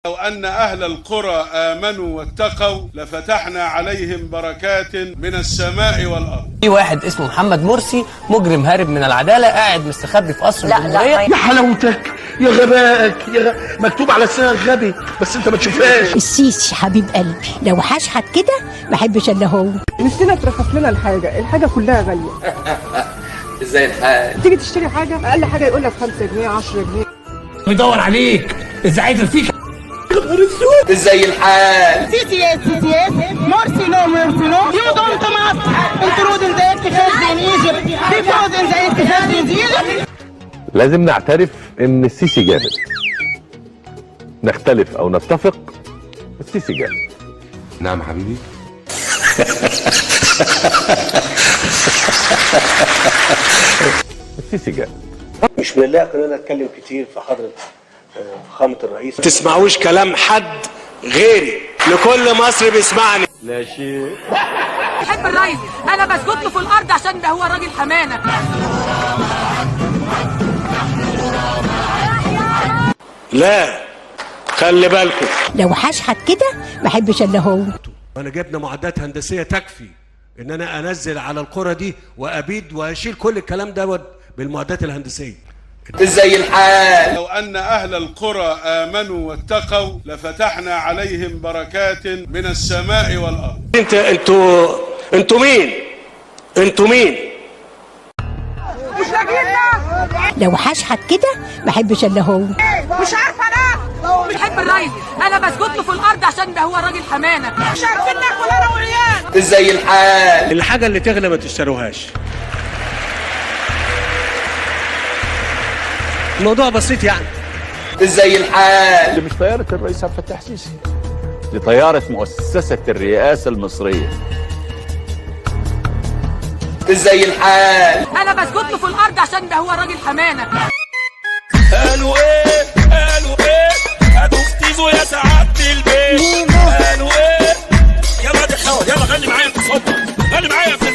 لو أن أهل القرى آمنوا واتقوا لفتحنا عليهم بركات من السماء والأرض. في واحد اسمه محمد مرسي مجرم هارب من العدالة قاعد مستخبي في قصر الجمهورية. يا حلاوتك يا غبائك مكتوب على لسانك غبي بس انت ما تشوفهاش. السيسي حبيب قلبي لو حشحت كده ما احبش الا هو. نسينا ترخص لنا الحاجة كلها غالية. ازاي الحال؟ تيجي تشتري حاجة أقل حاجة يقول لك 5 جنيه 10 جنيه. بيدور عليك ازاي فيك. ازاي الحال؟ سيسي مرسي نو مرسي نو يو دونت ماست انترود ان ذا اكتيفيشن ان ايجيبت بيكوز ان ذا اكتيفيشن ان ايجيبت. لازم نعترف ان السيسي جامد، نختلف او نتفق، السيسي جامد. نعم حبيبي. السيسي جامد. مش من اللائق ان انا اتكلم كتير في حضرة فخامة الرئيس. ما تسمعوش كلام حد غيري، لكل مصر بيسمعني. لا شيء. بحب الرئيس، انا بسجد له في الارض عشان ده هو راجل حمانه. لا خلي بالكم لو حشحت كده ما احبش الا هو. انا جبنا معدات هندسيه تكفي ان انا انزل على القرى دي وابيد واشيل كل الكلام دوت بالمعدات الهندسيه. ازاي الحال؟ لو أن أهل القرى آمنوا واتقوا لفتحنا عليهم بركات من السماء والأرض. انتوا مين؟ مش لاقيين لو حشحت كده ما احبش الا هو. مش عارفه انا بحب الرئيس، انا بسجد له في الارض عشان ده هو راجل حمانه. مش عارفين ناكل انا وعيال. ازاي الحال؟ الحاجه اللي تغلى ما تشتروهاش. الموضوع بسيط يعني. ازاي الحال؟ دي مش طيارة الرئيس عبد الفتاح السيسي، دي طيارة مؤسسة الرئاسة المصرية. ازاي الحال؟ انا بسجد له في الارض عشان ده هو راجل حمانه. قالوا ايه هتفتيزوا يا سعادة البيت. قالوا ايه يلا دي حوار، يلا غني معايا في الصوت، غني معايا في